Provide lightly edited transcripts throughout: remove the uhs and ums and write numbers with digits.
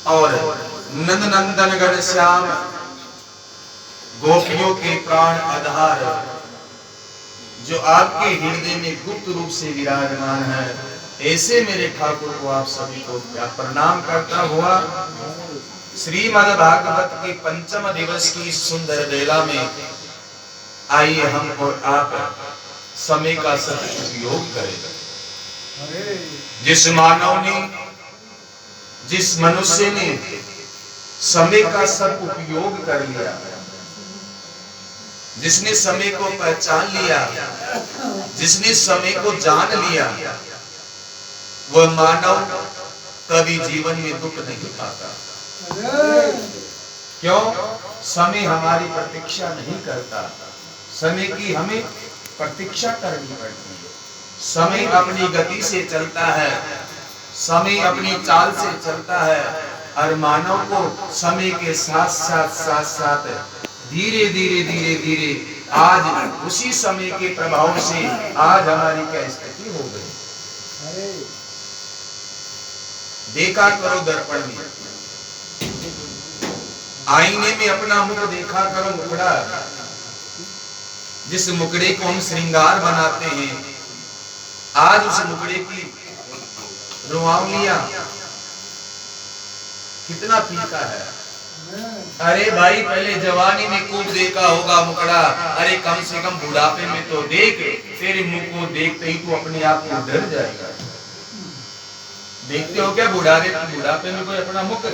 और नंद नंदन गण श्याम गोपियों के प्राण आधार जो आपके हृदय में गुप्त रूप से विराजमान है, ऐसे मेरे ठाकुर को आप सभी को क्या प्रणाम करता हुआ श्रीमद् भागवत के पंचम दिवस की सुंदर बेला में आइए हम और आप समय का सदुपयोग करें। जिस मानव ने, जिस मनुष्य ने समय का सदुपयोग कर लिया, जिसने समय को पहचान लिया, जिसने समय को जान लिया, वह मानव कभी जीवन में दुख नहीं पाता। क्यों? समय हमारी प्रतीक्षा नहीं करता, समय की हमें प्रतीक्षा करनी पड़ती है। समय अपनी गति से चलता है, समय अपनी चाल से चलता है, और मानव को समय के साथ साथ साथ साथ धीरे धीरे धीरे धीरे आज उसी समय के प्रभाव से आज हमारी क्या स्थिति हो गई। देखा करो दर्पण में, आईने में अपना मुख देखा करो मुखड़ा। जिस मुखड़े को हम श्रृंगार बनाते हैं, आज उस मुखड़े की रुआवलियां कितना फीका है। अरे भाई, पहले जवानी में खूब देखा होगा मुखड़ा, अरे कम से कम बुढ़ापे में तो देख, तेरे मुंह को देखते ही तू अपने आप को डर जाएगा। देखते हो क्या बुढ़ापे में कोई अपना मुख?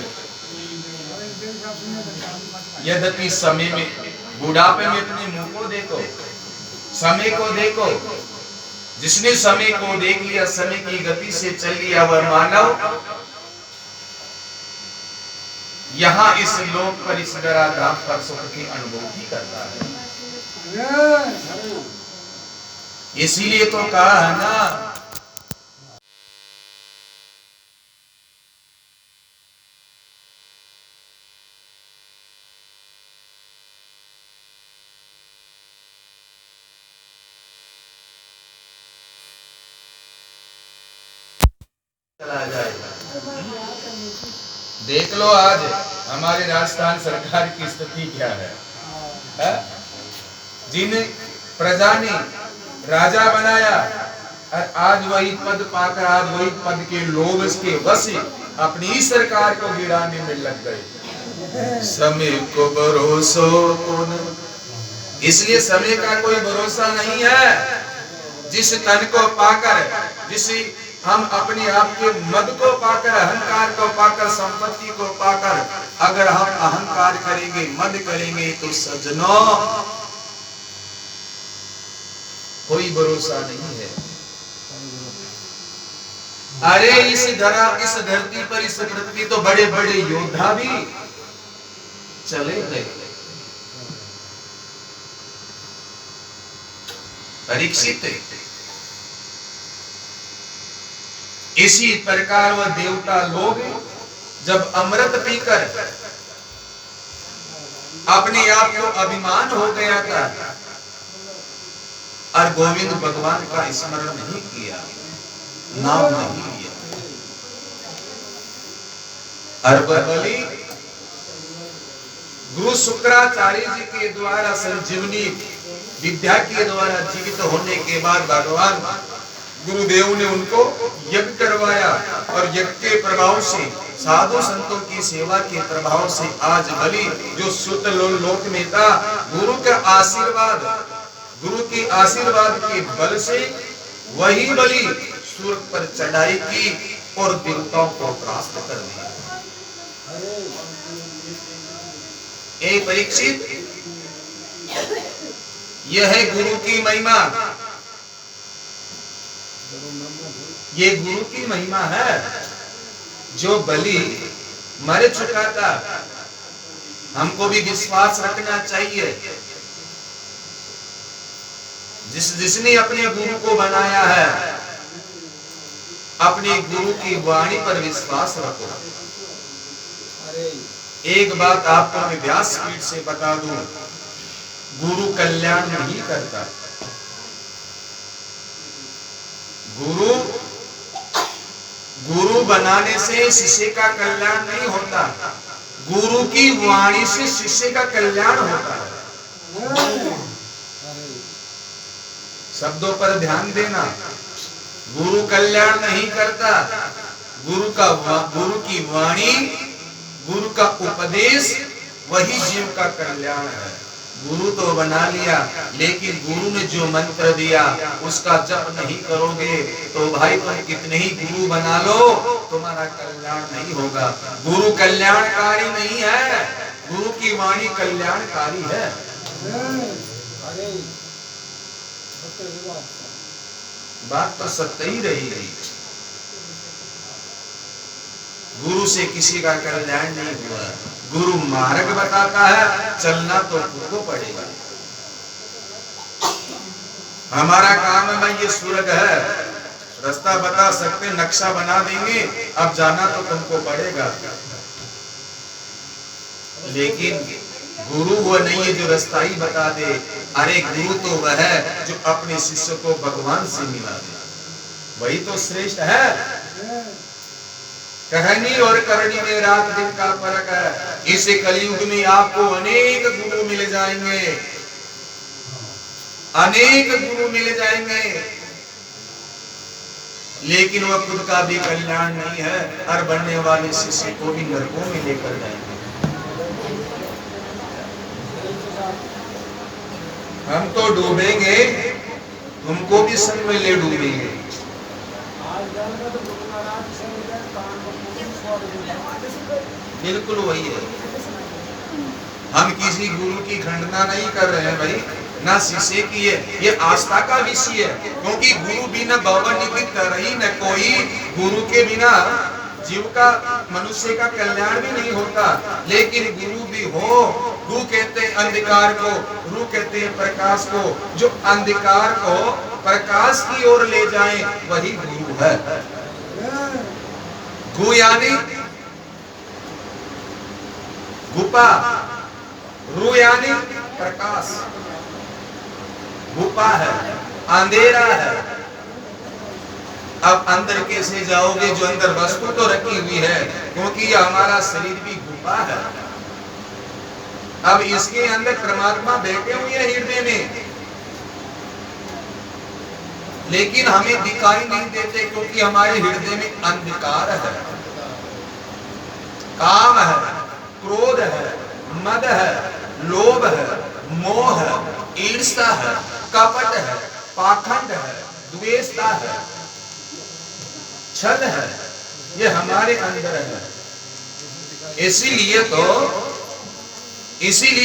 यद्यपि समय में, बुढ़ापे में अपने मुंह को देखो, समय को देखो। जिसने समय को देख लिया, समय की गति से चल लिया, वह मानव यहाँ इस लोक पर, इस धराधाम पर सुख की अनुभूति करता है। इसीलिए तो कहा है ना, चला जाएगा। देख लो आज हमारे राजस्थान सरकार की स्थिति क्या है? जिन प्रजा ने राजा बनाया, और आज वही पद पाकर, आज वही पद के लोभ के वश अपनी ही सरकार को गिराने में लग गए। समय को भरोसा कौन? इसलिए समय का कोई भरोसा नहीं है। जिस तन को पाकर, जिस हम अपने आप के मद को पाकर, अहंकार को पाकर, संपत्ति को पाकर अगर हम अहंकार करेंगे, मद करेंगे, तो सज्जनों कोई भरोसा नहीं है। अरे इस धरती पर, इस पृथ्वी तो बड़े बड़े योद्धा भी चले गए। परीक्षित, इसी प्रकार वह देवता लोग जब अमृत पीकर अपने आप को अभिमान हो गया था, और गोविंद भगवान का स्मरण नहीं किया, नाम नहीं लिया, और बलि गुरु शुक्राचार्य जी के द्वारा संजीवनी विद्या के द्वारा जीवित होने के बाद भगवान गुरुदेव ने उनको यज्ञ करवाया, और यज्ञ के प्रभाव से, साधु संतों की सेवा के प्रभाव से आज बलि जो सुत लोक में था, गुरु का आशीर्वाद, गुरु के आशीर्वाद के बल से वही बलि स्वर्ग पर चढ़ाई की और देवताओं को प्राप्त कर लिया। ए परीक्षित, यह है गुरु की महिमा, ये गुरु की महिमा है। जो बलि मर चुका था, हमको भी विश्वास रखना चाहिए। जिसने अपने गुरु को बनाया है, अपने गुरु की वाणी पर विश्वास रखो। एक बात आपको मैं व्यासपीठ से बता दूं, गुरु कल्याण नहीं करता। गुरु गुरु बनाने से शिष्य का कल्याण नहीं होता, गुरु की वाणी से शिष्य का कल्याण होता है। शब्दों पर ध्यान देना, गुरु कल्याण नहीं करता, गुरु की वाणी, गुरु का उपदेश वही जीव का कल्याण है। गुरु तो बना लिया, लेकिन गुरु ने जो मंत्र दिया उसका जप नहीं करोगे तो भाई तुम कितने ही गुरु बना लो, तुम्हारा कल्याण नहीं होगा। गुरु कल्याणकारी नहीं है, गुरु की वाणी कल्याणकारी है। बात तो सत्य ही रही। गुरु से किसी का कल्याण नहीं हुआ। गुरु मार्ग बताता है, चलना तो तुमको पड़ेगा। हमारा काम है भाई, ये स्वर्ग है, रास्ता बता सकते, नक्शा बना देंगे, अब जाना तो तुमको पड़ेगा। लेकिन गुरु वो नहीं है जो रास्ता ही बता दे। अरे गुरु तो वह है जो अपने शिष्य को भगवान से मिला दे, वही तो श्रेष्ठ है। कहनी और करनी में रात दिन का फर्क है। इस कलयुग में आपको अनेक गुरु मिल जाएंगे, अनेक गुरु मिल जाएंगे, लेकिन वह खुद का भी कल्याण नहीं है और बनने वाले शिष्य को भी नरकों में लेकर जाएंगे। हम तो डूबेंगे, तुमको भी संग में ले डूबेंगे। बिल्कुल वही है। हम किसी गुरु की खंडना नहीं कर रहे हैं भाई, ना शिष्य की है, ये आस्था का विषय है। क्योंकि गुरु बिना भवन निमित्त रही न कोई, गुरु के बिना जीव का, मनुष्य का कल्याण भी नहीं होता। लेकिन गुरु भी हो, गु कहते हैं अंधकार को, रु कहते हैं प्रकाश को, जो अंधकार को प्रकाश की ओर ले जाए वही गुरु है। गु यानी गुपा, रु यानी प्रकाश, गुपा है, अंधेरा है। अब अंदर कैसे जाओगे, जो अंदर वस्तु तो रखी हुई है, क्योंकि यह हमारा शरीर भी गुफा है। अब इसके अंदर परमात्मा बैठे हुए हैं हृदय में, लेकिन हमें दिखाई नहीं देते क्योंकि हमारे हृदय में अंधकार है, काम है, क्रोध है, मद है, लोभ है, मोह है, ईर्ष्या है, कपट है, पाखंड है, द्वेषता है, छल है, ये हमारे अंदर है। इसीलिए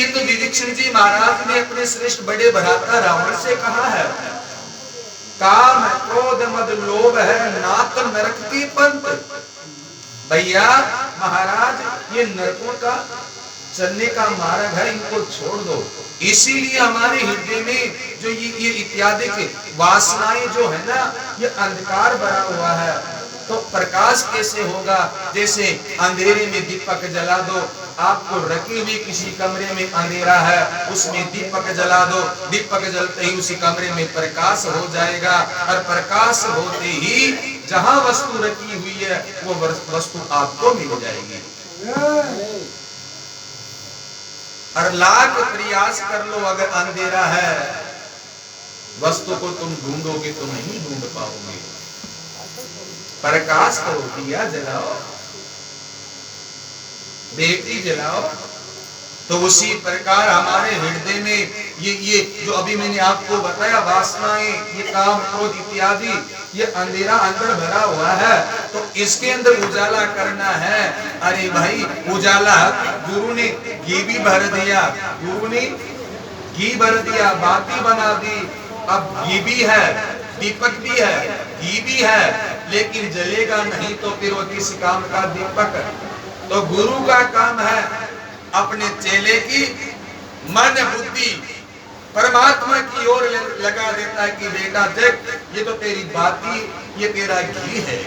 तो विभीषण जी महाराज ने अपने श्रेष्ठ बड़े भ्राता रावण से कहा है, काम है, क्रोध मद लोभ है, नाक नरक की पंथ। भैया महाराज, ये नरकों का चलने का मार्ग है, इनको छोड़ दो। इसीलिए हमारे हृदय में जो ये इत्यादि की वासनाएं जो है ना, ये अंधकार भरा हुआ है, तो प्रकाश कैसे होगा? जैसे अंधेरे में दीपक जला दो, आपको रखी हुई किसी कमरे में अंधेरा है, उसमें दीपक जला दो, दीपक जलते ही उसी कमरे में प्रकाश हो जाएगा, और प्रकाश होते ही जहां वस्तु रखी हुई है वो वस्तु आपको मिल जाएगी। और लाख प्रयास कर लो, अगर अंधेरा है वस्तु को तुम ढूंढोगे तो नहीं ढूंढ पाओगे। प्रकाश करो, दिया जलाओ, बेटी जलाओ। तो उसी प्रकार हमारे हृदय में ये जो अभी मैंने आपको बताया वासनाएं, ये काम क्रोध इत्यादि, ये अंधेरा अंदर भरा हुआ है, तो इसके अंदर उजाला करना है। अरे भाई, उजाला गुरु ने घी भी भर दिया, गुरु ने घी भर दिया, बाती बना दी, अब घी भी है, दीपक भी है, घी भी है, लेकिन जलेगा नहीं तो फिर वो किस काम का दीपक? तो गुरु का काम है अपने चेले की मन बुद्धि परमात्मा की ओर लगा देता है कि बेटा देख, ये तो तेरी बाती, ये तेरा घी है,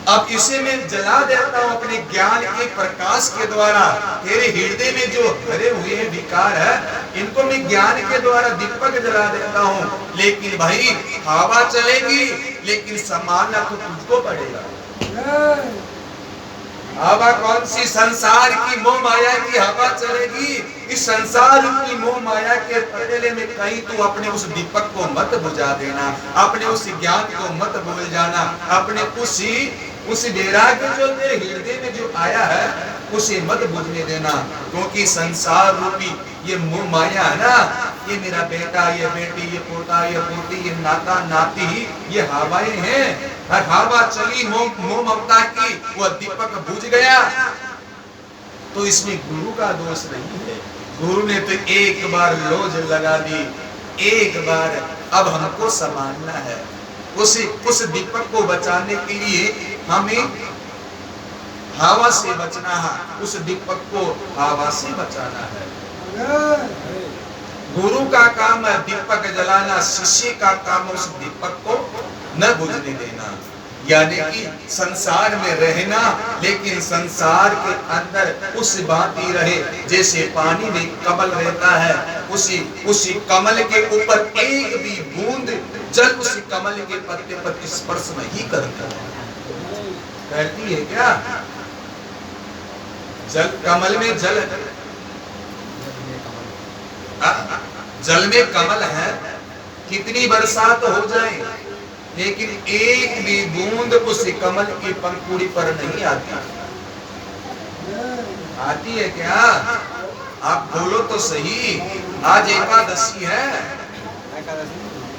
अब इसे मैं जला देता हूं अपने ज्ञान के प्रकाश के द्वारा। तेरे हृदय में जो भरे हुए विकार है, इनको मैं ज्ञान के द्वारा दीपक जला देता हूँ, लेकिन भाई हवा चलेगी लेकिन समाना तो तुझको पड़ेगा। हवा कौन सी? संसार की मोह माया की हवा चलेगी। इस संसार की मोह माया के पटेले में कहीं तू अपने उस दीपक को मत बुझा देना, अपने उस ज्ञान को मत भूल जाना, अपने उस वैराग्य जो तेरे हृदय में जो आया है उसे मत बुझने देना। क्योंकि संसार रूपी ये मोह माया है ना, ये मेरा बेटा, ये बेटी, ये पोता, ये पोती, ये नाता नाती, ये हवाएं हैं। हवा चली मोह ममता की, वह दीपक बुझ गया। तो इसमें गुरु का दोष नहीं है। गुरु ने तो एक बार लोज लगा दी, एक बार। अब हमको संभालना है। उस दीपक को बचाने के लिए हमें हवा से बचना है, उस दीपक को हवा से बचाना है। गुरु का काम है दीपक जलाना, शिष्य का काम उस दीपक को न बुझने देना। यानी कि संसार में रहना, लेकिन संसार के अंदर उस बात ही रहे जैसे पानी में कमल रहता है। उसी कमल के ऊपर एक भी बूंद जल उसी कमल के पत्ते पर स्पर्श नहीं करता। करती है क्या? जल कमल में जल में कमल है, कितनी बरसात हो जाए लेकिन एक भी बूंद उस कमल की पंखुड़ी पर नहीं आती। आती है क्या? आप बोलो तो सही। आज एकादशी है,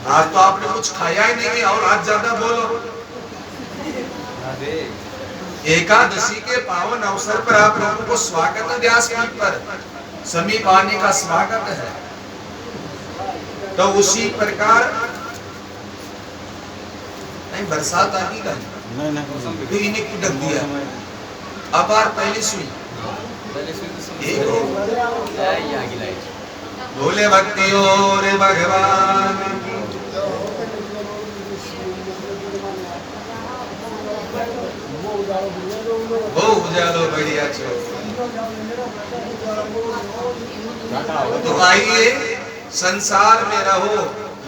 आज तो आपने कुछ खाया ही नहीं और आज ज्यादा बोलो। एकादशी के पावन अवसर पर आप लोगों को स्वागत है, व्यासपीठ पर समीप आने का स्वागत है। तो उसी प्रकार नहीं बरसात आती का फिर इन्हें क्यों ढक दिया? अब बार पहले सुई बोले भक्ति और भगवान वो उजालो बढ़िया छो। तो आइए संसार में रहो,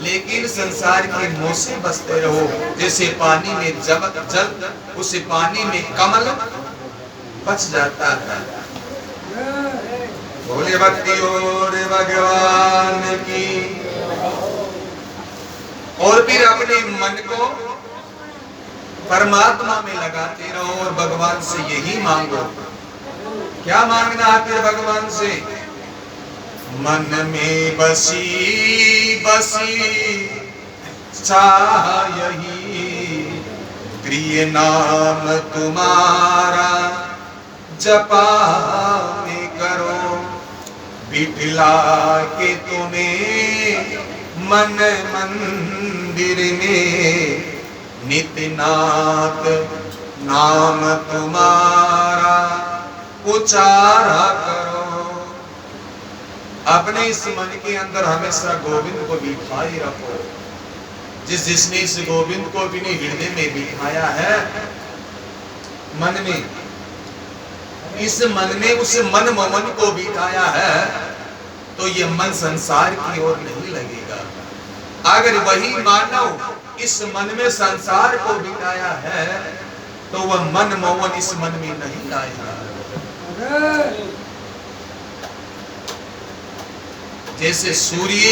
लेकिन संसार के मोह से बचते रहो। जैसे पानी में जल उस पानी में कमल बच जाता है। बोले भक्ति और भगवान की। और फिर अपने मन को परमात्मा में लगाते रहो और भगवान से यही मांगो। क्या मांगना है फिर भगवान से? मन में बसी बसी चाह यही, प्रिय नाम तुम्हारा जपा में करो। बिठला के तुम्हें मन मंदिर में, नित्यनाथ नाम तुम्हारा उचारा करो। अपने इस मन के अंदर हमेशा गोविंद को बिठाए रखो। जिसने इस गोविंद को अपने हृदय में बिठाया है, मन में, इस मन में उस मन ममन को बिठाया है, तो ये मन संसार की ओर नहीं लगेगा। अगर वही मानव इस मन में संसार को बिठाया है, तो वह मन ममन इस मन में नहीं लाएगा। जैसे सूर्य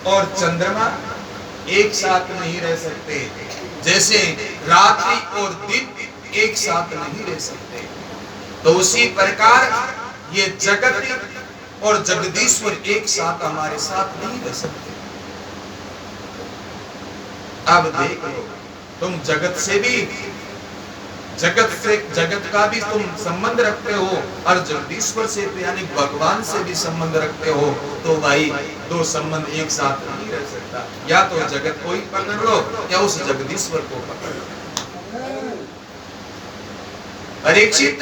और चंद्रमा एक साथ नहीं रह सकते, जैसे रात्रि और दिन एक साथ नहीं रह सकते, तो उसी प्रकार ये जगत और जगदीश्वर एक साथ हमारे साथ नहीं रह सकते। अब देख लो, तुम जगत से भी, जगत का भी तुम संबंध रखते हो और जगदीश्वर से यानी भगवान से भी संबंध रखते हो, तो भाई दो संबंध एक साथ नहीं रह सकता। या तो जगत को ही पकड़ लो या उस जगदीश्वर को पकड़ लो। परीक्षित,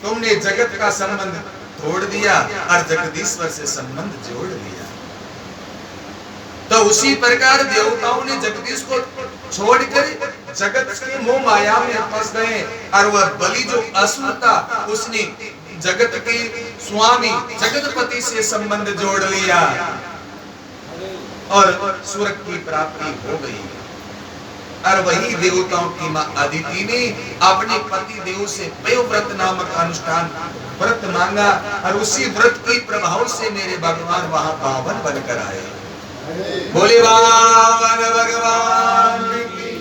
तुमने जगत का संबंध तोड़ दिया और जगदीश्वर से संबंध जोड़ दिया। तो उसी प्रकार देवताओं ने जगदीश को छोड़कर जगत के मोह माया में फंस गए, और वह बलि जो असुर था उसने जगत के स्वामी जगतपति से संबंध जोड़ लिया और स्वर्ग की प्राप्ति हो गई। और वही देवताओं की मां अदिति ने अपने पति देव से व्रत नामक अनुष्ठान व्रत मांगा और उसी व्रत के प्रभाव से मेरे भगवान वहां पावन बनकर आए। बोले वामन भगवान की।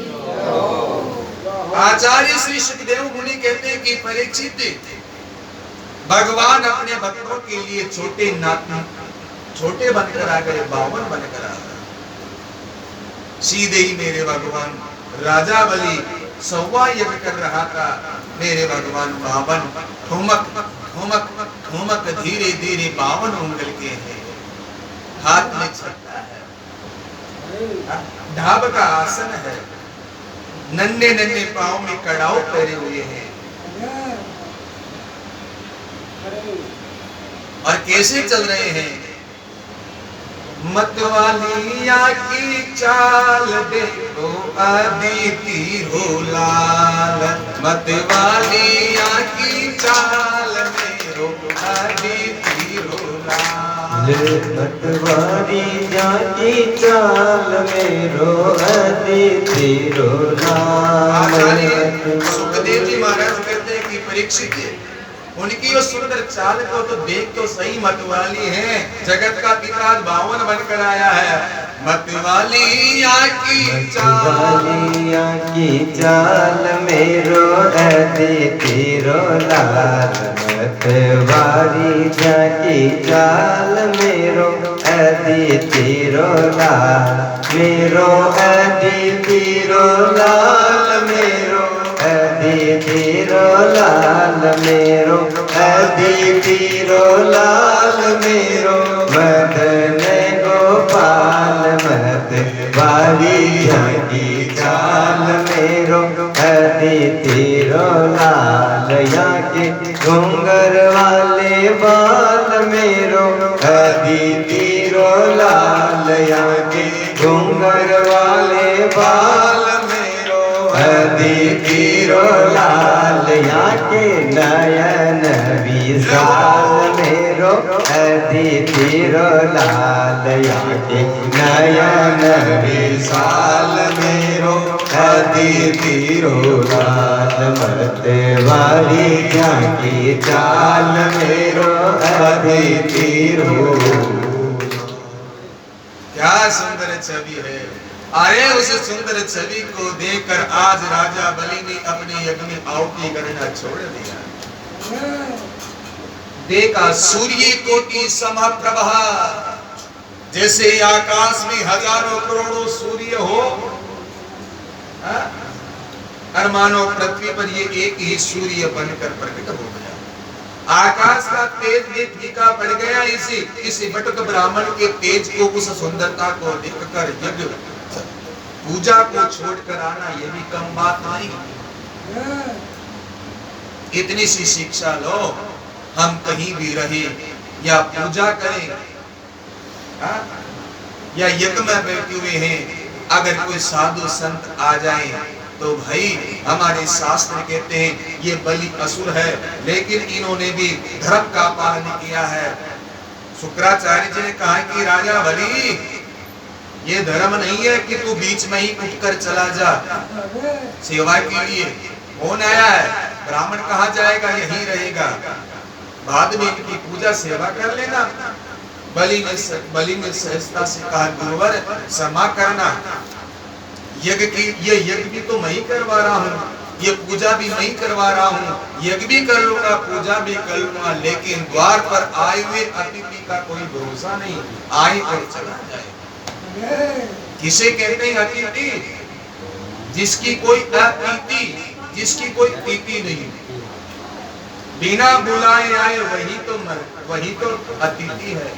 आचार्य श्री सुखदेव मुनि कहते हैं कि परीक्षित, भगवान अपने भक्तों के लिए छोटे बनकर आ गए, बावन बनकर आ गए। सीधे ही मेरे भगवान राजा बलि सौवा यज्ञ कर रहा था, मेरे भगवान बावन ठुमक ठुमक ठुमक धीरे धीरे 52 उंगल के हैं, हाथ में छत्ता है, ढाब का आसन है, नन्हे नन्हे पांव में कड़ाव पहने हुए हैं। और कैसे चल रहे हैं? मतवालिया की चाल देखो अदिति हो लाल, मतवालिया की चाल मेरो अदिति हो लाल, मतवालिया की चाल मेरो अदिति हो लाल। सुखदेव जी महाराज कहते हैं कि परीक्षित, उनकी वो सुंदर चाल को तो देख तो सही, मतवाली है, जगत का पिता 52 बनकर आया है। मतवालिया की चाल मेरो अदिति रो लाल, मतवालिया की चाल मेरो अदिति रो लाल, मेरो अदिति रो लाल, मेरो अदिति रो लाल, मेरो अदिति रो लाल, मेरो मदन गोपाल, मतवालिया की चाल मेरो अदिति रो लाल, यहाँ के घूंगर वाले बाल मेरो अदिति रो लाल, यहाँ के घूंगर वाले बाल अदिति रो लाल, यहाँ के नयन विशाल मेरो अदिति रो लाल, यहाँ के नयन विशाल मेरो अदिति रो लाल, मतवालिया की चाल मेरो अदिति रो। क्या सुंदर छवि है। अरे उस सुंदर छवि को देखकर आज राजा बलि ने अपने यज्ञ में आहुति करना छोड़ दिया। देखा सूर्य कोटि समप्रभा, जैसे आकाश में हजारों करोड़ों सूर्य हो, और मानो पृथ्वी पर ये एक ही सूर्य बनकर प्रकट हो गया। आकाश का तेज भी फीका पड़ गया। इसी बटुक ब्राह्मण के तेज को, उस सुंदरता को देखकर यज्ञ पूजा को छोड़कर आना, ये भी कम बात नहीं। इतनी सी शिक्षा लो, हम कहीं भी रहे या पूजा करें या यज्ञ में बैठे हुए हैं, अगर कोई साधु संत आ जाए तो भाई हमारे शास्त्र कहते हैं ये बलि असुर है, लेकिन इन्होंने भी धर्म का पालन किया है। शुक्राचार्य जी ने कहा कि राजा बलि, ये धर्म नहीं है कि तू बीच में ही उठकर चला जा सेवा के लिए। कौन आया है? ब्राह्मण कहाँ जाएगा? यहीं रहेगा, बाद में इनकी पूजा सेवा कर लेना। बलि ने सहजता से कहा, गुरुवर क्षमा करना, यज्ञ भी तो मैं ही करवा रहा हूँ, ये पूजा भी मैं ही करवा रहा हूँ, यज्ञ भी कर लूंगा, पूजा भी कर लूंगा, लेकिन द्वार पर आए हुए अतिथि का कोई भरोसा नहीं, आए और चला जाए। किसे कहते हैं अतिथि? जिसकी कोई अतिथि, जिसकी कोई तिथि नहीं, बिना बुलाए आए वही तो अतिथि है।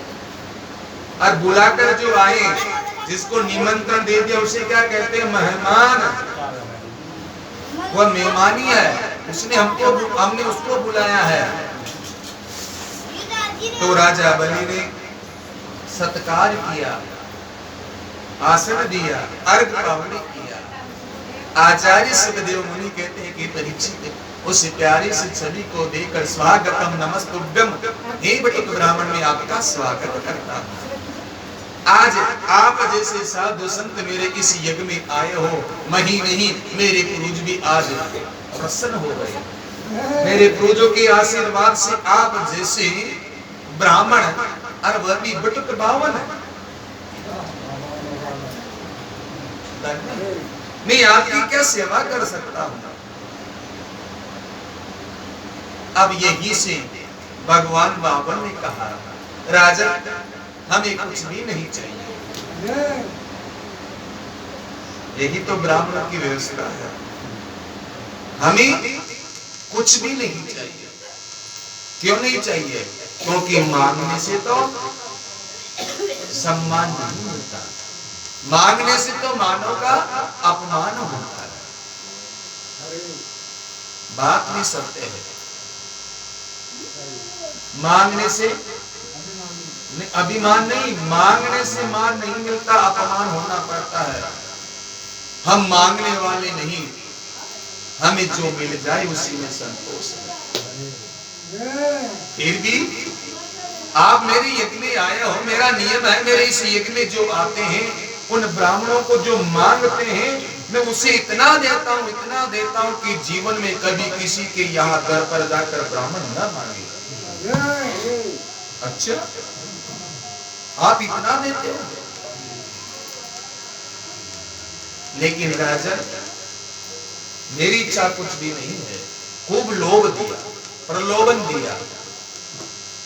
और बुलाकर जो आए, जिसको निमंत्रण दे दिया, उसे क्या कहते हैं? मेहमान। वह मेहमानी है, हमने उसको बुलाया है। तो राजा बलि ने सत्कार किया, आसन दिया, अर्घ पावनी किया। आचार्य सुखदेव मुनि कहते हैं कि परीक्षित उस प्यारी से छवि को देखकर स्वागतम नमस्तुभ्यम, हे बटुक ब्राह्मण में आपका स्वागत करता हूं। आज आप जैसे साधु संत मेरे इस यज्ञ में आए हो, मही नहीं मेरे पूर्वज भी आज प्रसन्न हो गए। मेरे पूर्वजों के आशीर्वाद से आप जैसे ब्राह्मण और वह भी बटुक बावन मैं आपकी क्या सेवा कर सकता हूं। अब यही से भगवान बावन ने कहा, राजा हमें कुछ भी नहीं चाहिए। यही तो ब्राह्मण की व्यवस्था है, हमें कुछ भी नहीं चाहिए। क्यों नहीं चाहिए? क्योंकि मांगने से तो सम्मान नहीं मिलता, मांगने से तो मानव का अपमान होता है। बात नहीं सत्य है। मांगने से अभिमान नहीं, मांगने से मान नहीं मिलता, अपमान होना पड़ता है। हम मांगने वाले नहीं, हमें जो मिल जाए उसी में संतोष है। फिर भी आप मेरे यज्ञ में आए हो, मेरा नियम है मेरे इस यज्ञ में जो आते हैं उन ब्राह्मणों को जो मांगते हैं मैं उसे इतना देता हूं कि जीवन में कभी किसी के यहाँ घर पर जाकर ब्राह्मण न मांगे। अच्छा, आप इतना देते हो? लेकिन राजा मेरी इच्छा कुछ भी नहीं है। खूब लोभ दिया, प्रलोभन दिया।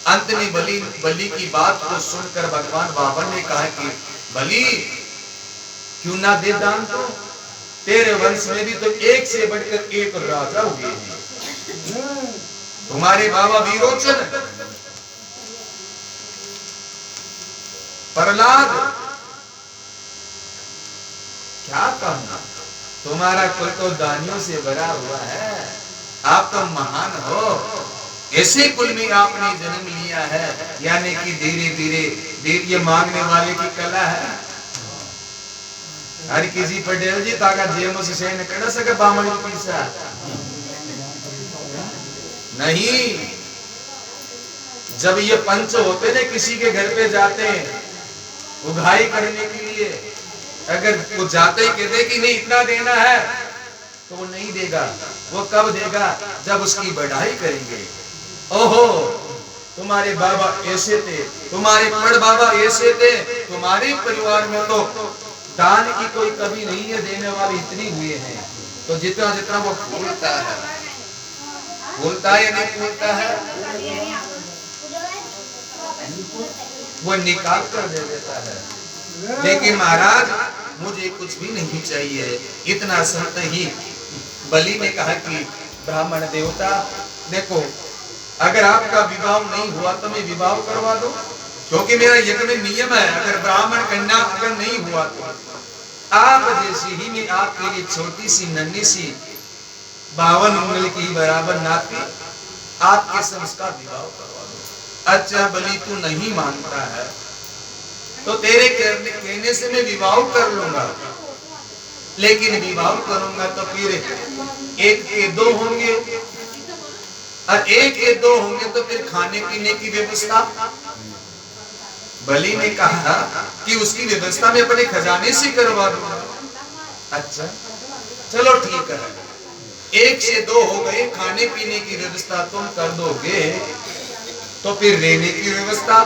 अंत में बलि की बात को सुनकर भगवान बावन ने कहा कि बलि क्यों ना दे दान, तो तेरे वंश में भी तो एक से बढ़कर एक राजा हुए हैं। तुम्हारे बाबा वीरोचन, प्रहलाद, क्या कहना, तुम्हारा कुल तो दानियों से भरा हुआ है। आप तो महान हो, ऐसे कुल में आपने जन्म लिया है। यानी कि धीरे धीरे ये मांगने वाले की कला है। हर किसी पटेल जी ताका जेम से न कर सके बामणी पीसा नहीं। जब ये पंच होते ने किसी के घर पे जाते हैं उघाई करने के लिए, अगर वो जाते ही कहते कि नहीं इतना देना है तो वो नहीं देगा। वो कब देगा? जब उसकी बढ़ाई करेंगे। ओहो तुम्हारे बाबा ऐसे थे, तुम्हारे बड़ बाबा ऐसे थे, तुम्हारे परिवार में तो दान की कोई कमी नहीं है, देने वाले इतनी हुए हैं। तो जितना जितना वो फूलता है या नहीं फूलता है वो निकाल कर दे देता है। लेकिन महाराज मुझे कुछ भी नहीं चाहिए। इतना सुनते ही बलि ने कहा कि ब्राह्मण देवता देखो, अगर आपका विवाह नहीं हुआ तो मैं विवाह करवा दो, क्योंकि मेरा यज्ञ में नियम है अगर ब्राह्मण कन्या अगर नहीं हुआ तो आप जैसी ही मैं आपके लिए छोटी सी नन्ही सी 52 उंगल की बराबर नाती आपके संस्कार विवाह करवा दो। अच्छा बलि तू नहीं मानता है तो तेरे कहने से मैं विवाह कर लूंगा, लेकिन विवाह करूंगा तो फिर एक के दो होंगे और एक के दो होंगे तो फिर खाने पीने की व्यवस्था। बलि ने कहा कि उसकी व्यवस्था मैं अपने खजाने से करवा दूंगा। अच्छा चलो ठीक है, एक से दो हो गए, खाने पीने की व्यवस्था तुम कर दोगे तो फिर रहने की व्यवस्था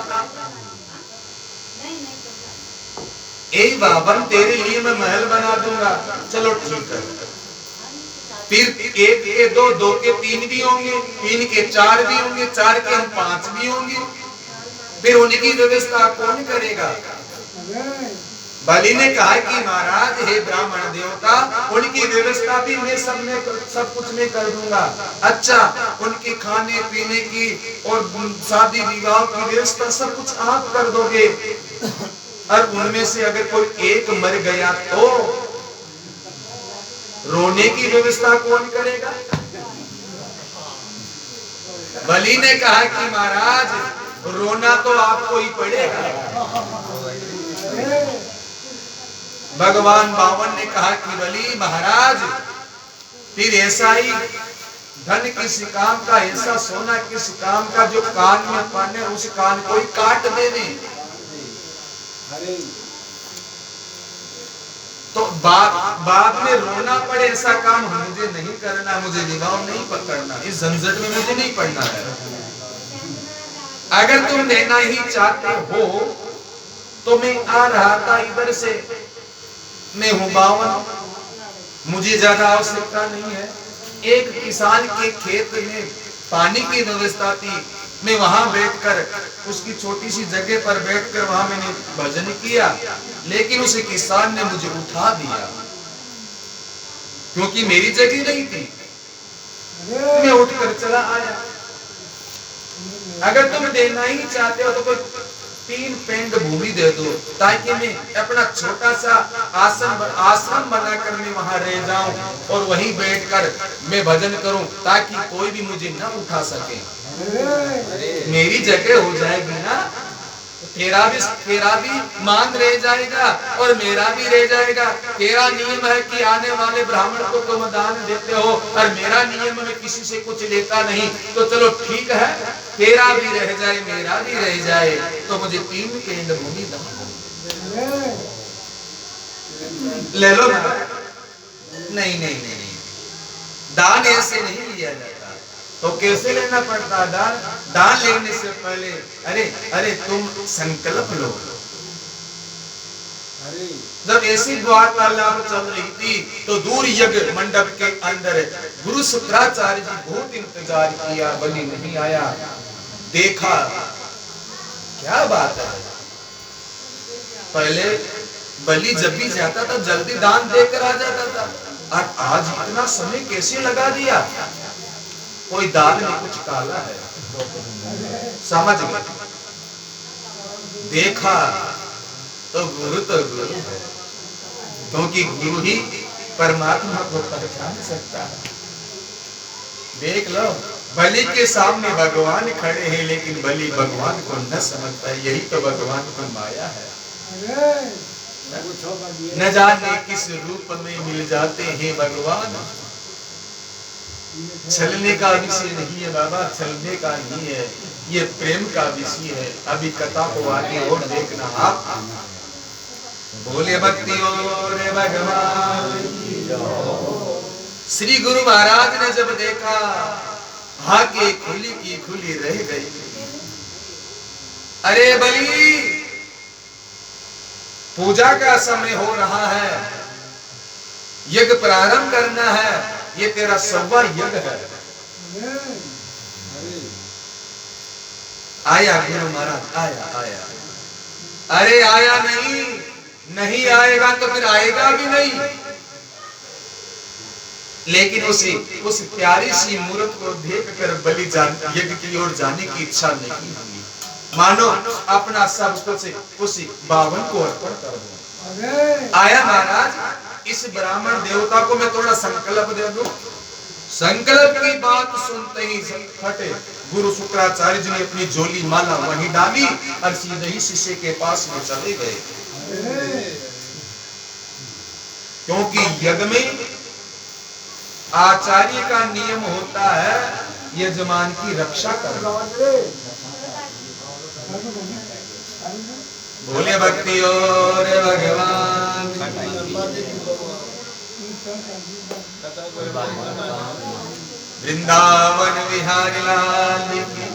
बावन तेरे लिए मैं महल बना दूंगा। चलो ठीक है, फिर एक के दो, दो के तीन भी होंगे, तीन के चार भी होंगे, चार के हम 5 भी होंगे, फिर उनकी व्यवस्था कौन करेगा? बलि ने कहा कि महाराज हे ब्राह्मण देवता उनकी व्यवस्था भी मैं सब कुछ मैं कर दूंगा। अच्छा उनके खाने पीने की और शादी विवाह की व्यवस्था सब कुछ आप कर दोगे, और उनमें से अगर कोई एक मर गया तो रोने की व्यवस्था कौन करेगा? बलि ने कहा कि महाराज रोना तो आपको ही पड़ेगा। भगवान बावन ने कहा कि बलि महाराज फिर ऐसा ही धन किस काम का, ऐसा सोना किस काम का जो कान में पाने उस कान को ही काट देने। तो बाद में रोना पड़े ऐसा काम मुझे नहीं करना, मुझे विवाह नहीं पकड़ना, इस झंझट में मुझे नहीं पड़ना है। अगर तुम देना ही चाहते हो तो मैं आ रहा था इधर से, मैं हूं बावन, मुझे ज्यादा आवश्यकता नहीं है। एक किसान के खेत में पानी की व्यवस्था थी, मैं वहां बैठकर उसकी छोटी सी जगह पर बैठकर वहां मैंने भजन किया, लेकिन उस किसान ने मुझे उठा दिया क्योंकि मेरी जगह नहीं थी, मैं उठकर चला आया। अगर तुम देना ही चाहते हो तो कोई 3 पेंड भूमि दे दो ताकि मैं अपना छोटा सा आश्रम बनाकर मैं वहां रह जाऊं और वहीं बैठकर मैं भजन करूं ताकि कोई भी मुझे न उठा सके। मेरी जगह हो जाएगी ना, तेरा भी मान रह जाएगा और मेरा भी रह जाएगा। तेरा नियम है कि आने वाले ब्राह्मण को तुम दान देते हो और मेरा नियम में किसी से कुछ लेता नहीं, तो चलो ठीक है, तेरा भी रह जाए मेरा भी रह जाए, तो मुझे 3 पेंड भूमि दान ले लो। नहीं नहीं नहीं, दान ऐसे नहीं लिया जाता। तो कैसे लेना पड़ता दान? दान लेने से पहले अरे तुम संकल्प लो। जब ऐसी वार्तालाप चल रही थी तो दूर यज्ञ मंडप के अंदर गुरु शुक्राचार्य जी बहुत इंतजार किया, बलि नहीं आया। देखा क्या बात है, पहले बलि जब भी जाता था जल्दी दान देकर आ जाता था, और आज इतना समय कैसे लगा दिया? कोई दाल में कुछ काला है, समझ गए। देखा तो गुरु है, क्योंकि गुरु ही परमात्मा को पहचान सकता है। देख लो, बलि के सामने भगवान खड़े हैं लेकिन बलि भगवान को न समझता है। यही तो भगवान की माया है। न जाने किस रूप में मिल जाते हैं भगवान। छलने का विषय नहीं है बाबा, छलने का नहीं है, ये प्रेम का विषय है। अभी कथा को आगे और देखना आप। बोले भक्ति और भगवान। श्री गुरु महाराज ने जब देखा, आंखें खुली की खुली रह गई। अरे बलि, पूजा का समय हो रहा है, यज्ञ प्रारंभ करना है, ये तेरा 100वां यज्ञ है। आया गुरु महाराज, आया। अरे आया नहीं आएगा तो फिर आएगा भी नहीं। लेकिन उस प्यारी सी मूर्त को देखकर बलि यज्ञ की ओर जाने की इच्छा नहीं हुई। मानो अपना सब कुछ उस बावन को अर्पण कर दो। आया महाराज, इस ब्राह्मण देवता को मैं थोड़ा संकल्प दे दूं। संकल्प की बात सुनते ही फटे गुरु शुक्राचार्य जी ने अपनी झोली माला वहीं डाली और सीधे ही शिष्य के पास में चले गए। क्योंकि यज्ञ में आचार्य का नियम होता है यजमान की रक्षा करना। बोले भक्ति और भगवान। वृंदावन विहारी लाल की।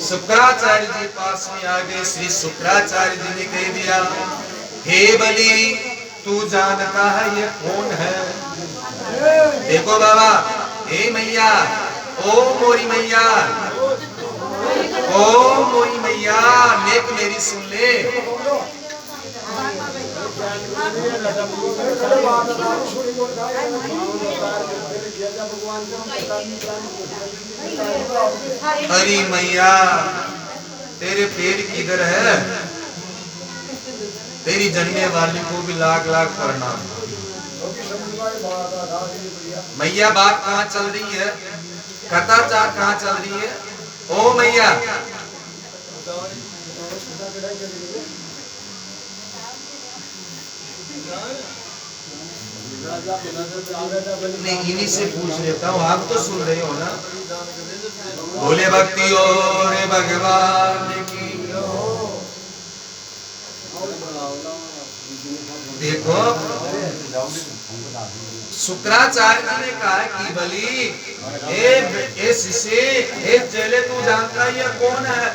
शुक्राचार्य जी पास में आ गए। श्री शुक्राचार्य जी ने कह दिया, हे बलि, तू जानता है ये कौन है? देखो बाबा, हे मैया, ओ मोरी मैया, ओ मोरी मैया, नेक मेरी सुन ले। अरे मैया, तेरे पैर किधर है? तेरी जन्मे वाली को भी लाख लाख प्रणाम। मैया, बात कहाँ चल रही है? कथा कहाँ चल रही है? ओ मैया, नहीं, इन्हीं से पूछ लेता हूँ, आप तो सुन रहे हो ना। बोले भक्ति और भगवान की। देखो शुक्राचार्य जी ने कहा कि बली ए शिष्य, ए चेले, तू जानता है ये कौन है?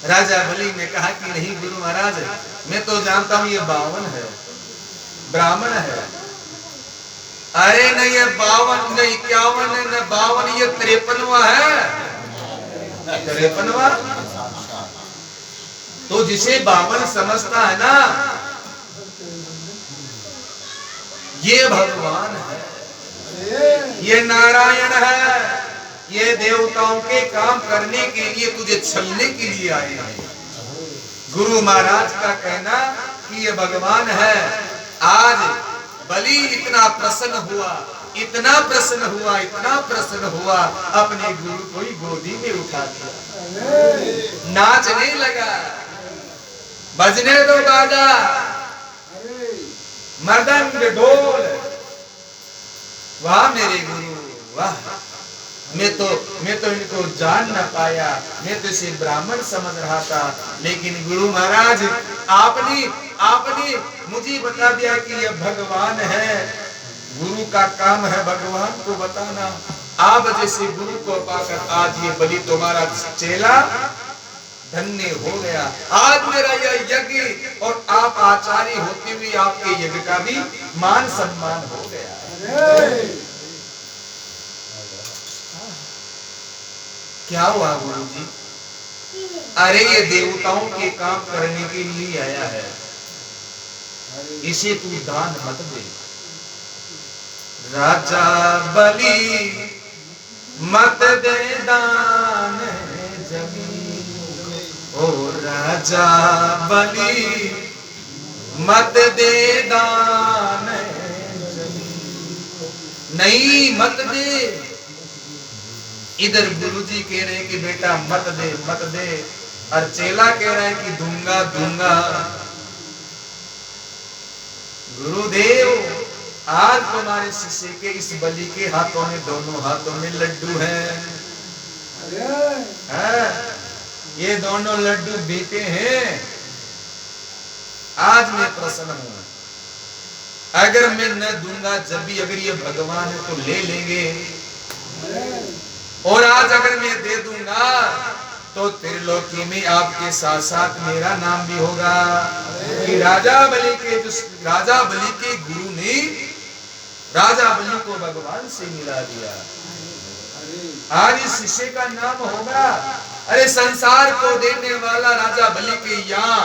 राजा बलि ने कहा कि नहीं गुरु महाराज, मैं तो जानता हूँ ये 52 है, ब्राह्मण है। अरे नहीं, ये 52 नहीं, 51 नहीं, 52, ये 53वां है, 53वां। तो जिसे 52 समझता है ना, ये भगवान है, ये नारायण है, ये देवताओं के काम करने के लिए, तुझे छलने के लिए आए हैं। गुरु महाराज का कहना कि ये भगवान है। आज बलि इतना प्रसन्न हुआ, इतना प्रसन्न हुआ, इतना प्रसन्न हुआ, अपने गुरु को ही गोदी में उठा दिया, नाचने लगा। बजने दो बाजा, मर्दंग ढोल, वाह मेरे गुरु वाह। मैं तो इनको जान न पाया, मैं तो इसे ब्राह्मण समझ रहा था, लेकिन गुरु महाराज आपने मुझे बता दिया कि यह भगवान है। गुरु का काम है भगवान को बताना। आप जैसे गुरु को पाकर आज ये बलि तुम्हारा चेला धन्य हो गया। आज मेरा यह यज्ञ और आप आचार्य होते हुए आपके यज्ञ का भी मान सम्मान हो गया। क्या हुआ गुरु जी? अरे ये देवताओं के काम करने के लिए आया है, इसे तू दान मत दे। राजा बलि मत दे दान जमीन, ओ राजा बलि मत दे दान जमीन, नहीं मत दे। इधर गुरुजी कह रहे हैं कि बेटा मत दे मत दे, और चेला कह रहा है कि दूंगा दूंगा। गुरुदेव आज तुम्हारे शिष्य के इस बलि के हाथों में, दोनों हाथों में लड्डू हैं। ये दोनों लड्डू बेटे हैं। आज मैं प्रसन्न हूं। अगर मैं न दूंगा, जब भी अगर ये भगवान है तो ले लेंगे, और आज अगर मैं दे दूंगा तो त्रिलोकी में आपके साथ साथ मेरा नाम भी होगा कि राजा बलि के गुरु ने राजा बलि को भगवान से मिला दिया। आज इस शिष्य का नाम होगा। अरे संसार को देने वाला राजा बलि के यहाँ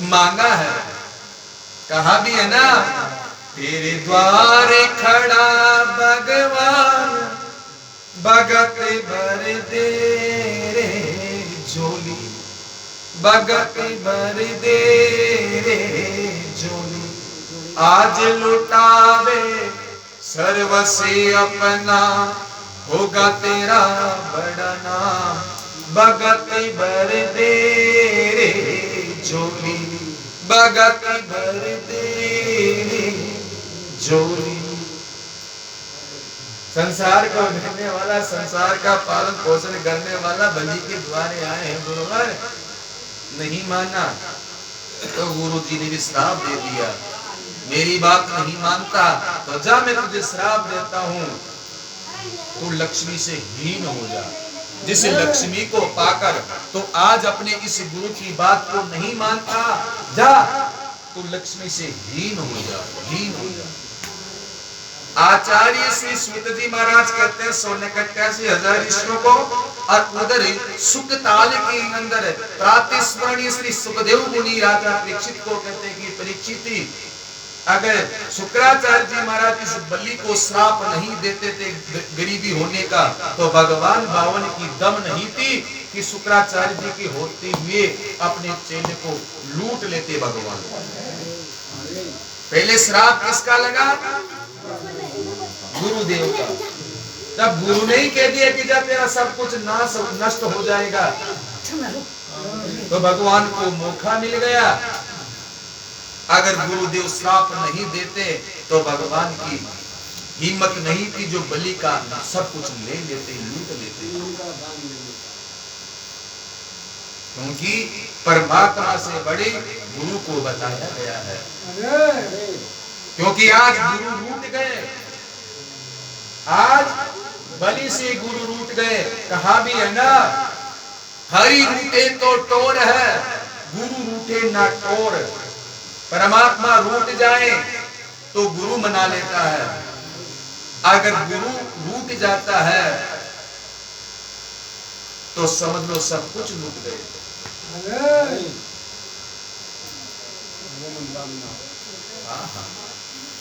मांगा है, कहा भी है ना, तेरे द्वारे खड़ा भगवान, भगत भर दे रे झोली, भगत भर दे रे झोली। आज लुटावे सर्व से अपना, होगा तेरा बड़ा नाम, भगत भर दे रे झोली, भगत भर दे झोली। संसार को देने वाला, संसार का पालन पोषण करने वाला बलि के द्वारे आए हैं गुरुवर। नहीं माना तो गुरु जी ने भी श्राप दे दिया। मेरी बात नहीं मानता तो जा, मैं तुझे श्राप देता हूं, तू लक्ष्मी से हीन हो जा। जिस लक्ष्मी को पाकर तो आज अपने इस गुरु की बात को नहीं मानता, जा तू लक्ष्मी से हीन हो जा, हीन हो जा। आचार्य श्री सूत जी महाराज कहते हैं 181,000 ऋषियों को, और उधर सुखताल के अंदर प्रातिस्मरणीय श्री सुखदेव मुनि राजा परीक्षित को कहते हैं कि परीक्षित, अगर शुक्राचार्य जी महाराज इस बलि को श्राप नहीं देते थे गरीबी होने का, तो भगवान 52 की दम नहीं थी कि शुक्राचार्य जी के होते हुए अपने चेले को लूट लेते भगवान। पहले श्राप किसका लगा? गुरुदेव का। तब गुरु ने ही कह दिया कि जब तेरा सब कुछ नाश नष्ट हो जाएगा, तो भगवान को मौका मिल गया। अगर गुरुदेव श्राप नहीं देते तो भगवान की हिम्मत नहीं थी, जो बलि का सब कुछ ले लेते, लूट लेते। क्योंकि परमात्मा से बड़े गुरु को बताया गया है। क्योंकि आज गुरु रूठ गए, आज बलि से गुरु रूठ गए। कहा भी है ना, हरि रूठे तो टोर है, गुरु रूठे ना टोर। परमात्मा रूठ जाए तो गुरु मना लेता है, अगर गुरु रूठ जाता है तो समझ लो सब कुछ लूट गए।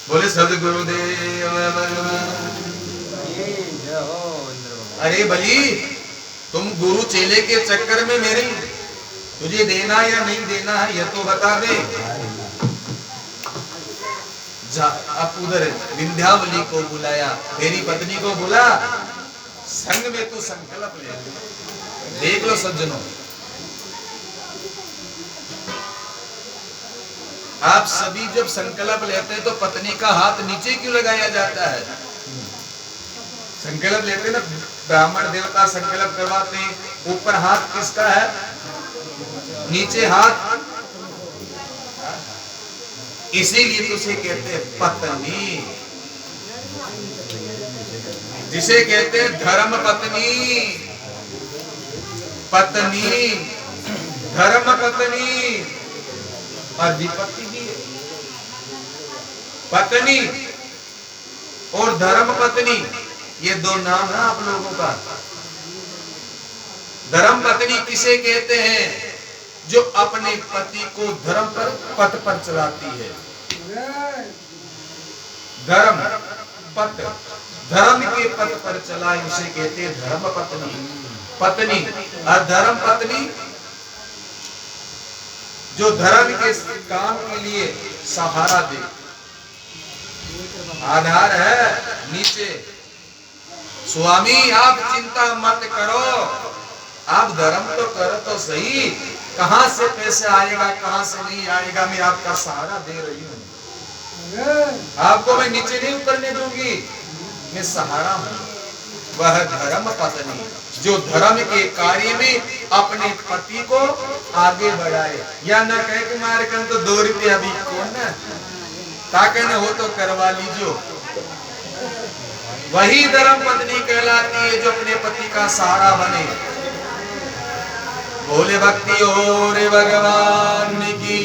बोले सदगुरुदेव भगवान। अरे बलि, तुम गुरु चेले के चक्कर में मेरे तुझे देना या नहीं देना है यह तो बता दे। अब उधर विंध्यावली को बुलाया, तेरी पत्नी को बुला, संग में तू संकल्प ले। देख लो सज्जनों, आप सभी जब संकल्प लेते हैं तो पत्नी का हाथ नीचे क्यों लगाया जाता है? संकल्प लेते ना, ब्राह्मण देवता संकल्प करवाते हैं, ऊपर हाथ किसका है? नीचे हाथ। इसीलिए तो उसे कहते हैं पत्नी, जिसे कहते हैं धर्म पत्नी। पत्नी, धर्म पत्नी और विपत्ति भी है। पत्नी और धर्म पत्नी ये दो नाम है आप लोगों का। धर्म पत्नी किसे कहते हैं? जो अपने पति को धर्म पर पथ पर चलाती है। धर्म पथ, धर्म के पथ पर चलाए उसे कहते हैं धर्म पत्नी। पत्नी और धर्म पत्नी जो धर्म के काम के लिए सहारा दे, आधार है नीचे। स्वामी आप चिंता मत करो, आप धर्म तो करो तो सही, कहां से पैसे आएगा कहां से नहीं आएगा, मैं आपका सहारा दे रही हूं, आपको मैं नीचे नहीं उतरने दूंगी, मैं सहारा हूं। वह धर्म पत्नी जो धर्म के कार्य में अपने पति को आगे बढ़ाए, या न कहे कि मारे कल तो 2 रुपया भी कौन है, ताकि न हो तो करवा लीजिए। वही धर्म पत्नी कहलाती है जो अपने पति का सहारा बने। बोले भक्ति और भगवान की।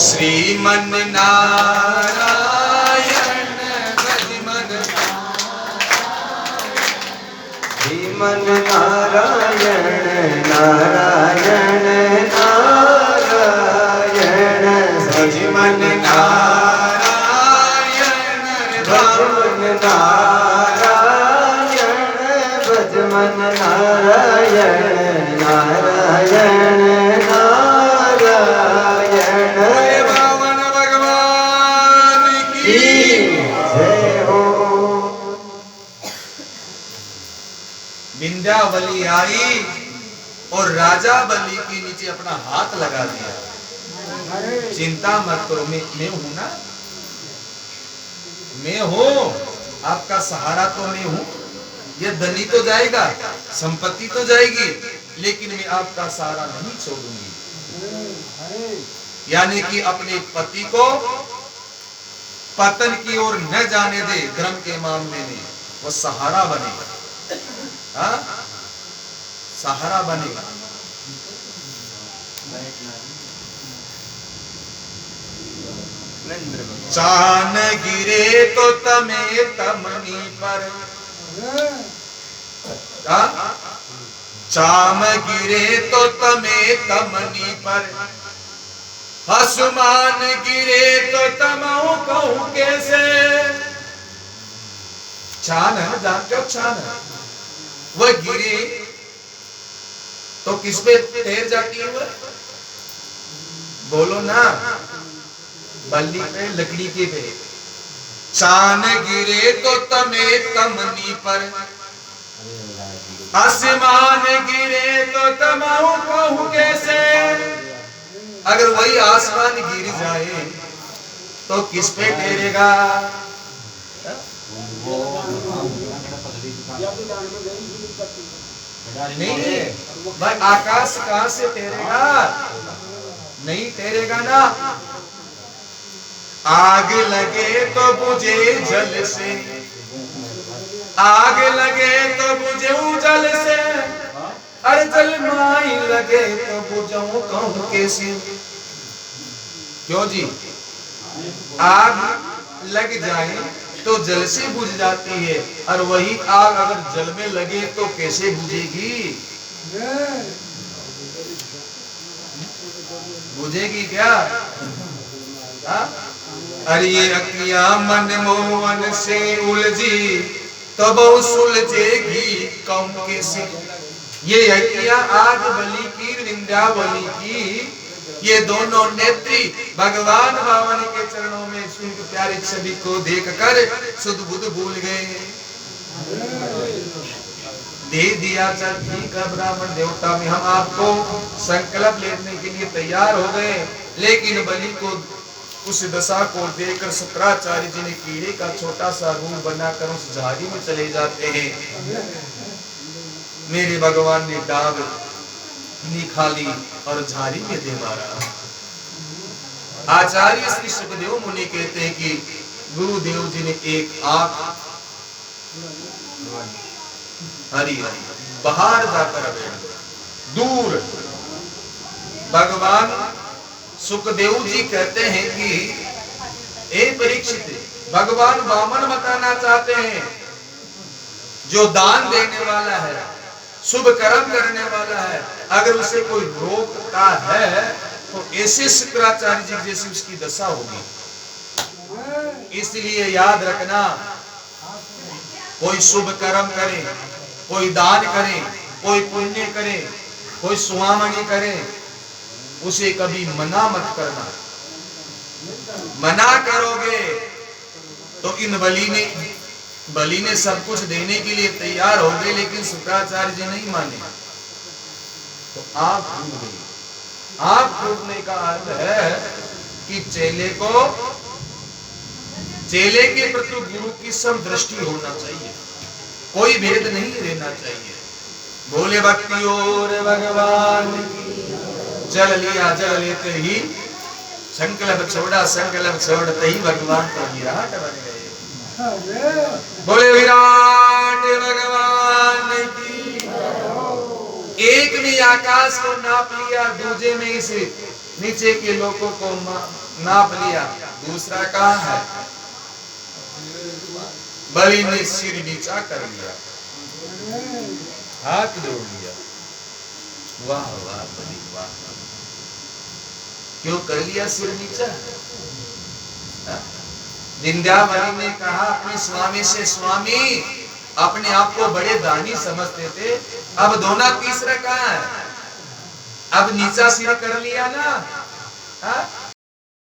श्रीमन नारायण भजमन, श्रीमन नारायण नारायण नारायण, भजमन नारायण भजमन नारायण, भजमन नारायण नारायण नारायण। बोले बावन भगवान की जय हो। विंध्यावली आई और राजा बलि के नीचे अपना हाथ लगा दिया। चिंता मत करो, मैं हूं ना, मैं हूं, आपका सहारा तो मैं हूं। ये धनी तो जाएगा, संपत्ति तो जाएगी, लेकिन मैं आपका सहारा नहीं छोड़ूंगी। यानी कि अपने पति को पतन की ओर न जाने दे, धर्म के मामले में वो सहारा बनेगा। हाँ? सहारा बनेगा। चान गिरे तो तमे तमनी पर, चाम गिरे तो तमे तमनी पर, आसमान गिरे तो तमऊ कहूं कैसे। चान है, जानते हो चान है, वह गिरे तो किस पे तैर जाती है वह? बोलो ना, बल्ली पे, लकड़ी के पे। चान गिरे तो तमे तमनी पर, आसमान गिरे तो तमाऊ कहूं कैसे, अगर वही आसमान गिर जाए तो किस पे टेरेगा? नहीं भाई, आकाश कहां से टेरेगा? नहीं टेरेगा ना। आग लगे तो बुझे जल से, आग लगे तो बुझे जल से, अरे जल माई लगे तो बुझाऊं कहूं कैसे? क्यों जी? आग लग जाए तो जल से बुझ जाती है, और वही आग अगर जल में लगे तो कैसे बुझेगी? बुझेगी क्या? अरे ये अखियां मन मोहन से उलझी तो बहु सुलझेगी कौन कैसे? ये अखियां आग बलि की, वृंदावली की, ये दोनों नेत्री भगवान भावन के चरणों में उनकी प्यारी छवि को देखकर सुध बुध भूल गए। दे दिया चरखी का ब्राह्मण देवता में, हम आपको संकल्प लेने के लिए तैयार हो गए, लेकिन बलि को उस दशा को देखकर शुक्राचार्य जी ने कीड़े का छोटा सा रूप बनाकर उस झाड़ी में चले जाते हैं। मेरे भगवान ने डाब निकाली और झाड़ी में दे मारा। आचार्य श्री सुखदेव मुनि कहते हैं कि गुरुदेव जी ने एक आंख हरी हरी बाहर जाकर दूर, भगवान सुखदेव जी कहते हैं कि हे परीक्षित, भगवान वामन बताना चाहते हैं, जो दान देने वाला है, शुभ कर्म करने वाला है, अगर उसे कोई रोकता है तो ऐसे शुक्राचार्य जी जैसी उसकी दशा होगी। इसलिए याद रखना, कोई शुभ कर्म करे, कोई दान करे, कोई पुण्य करे, कोई सुहामणी करे, उसे कभी मना मत करना। मना करोगे तो इन बलि ने सब कुछ देने के लिए तैयार हो गए, लेकिन शुक्राचार्य जी नहीं माने तो आंख फूट गई। आंख फूटने का अर्थ है कि चेले के प्रति गुरु की सम दृष्टि होना चाहिए, कोई भेद नहीं रहना चाहिए। बोले भक्ति और भगवान जल लिया, जल लेते ही संकल्प छोड़ा, संकल्प छोड़ते ही भगवान को विराट बन गए। बोले विराट भगवान की। एक ने आकाश को नाप लिया, दूसरे में इस नीचे के लोगों को नाप लिया, दूसरा कहाँ है? बलि ने सिर नीचा कर लिया, हाथ जोड़ लिया। वाह वाह बलि वाह। क्यों कर लिया सिर नीचा? विंध्यावली ने कहा अपने स्वामी से, स्वामी अपने आप को बड़े दानी समझते थे, अब दोना तीसरा कहाँ है? अब नीचा सिर कर लिया ना, हा?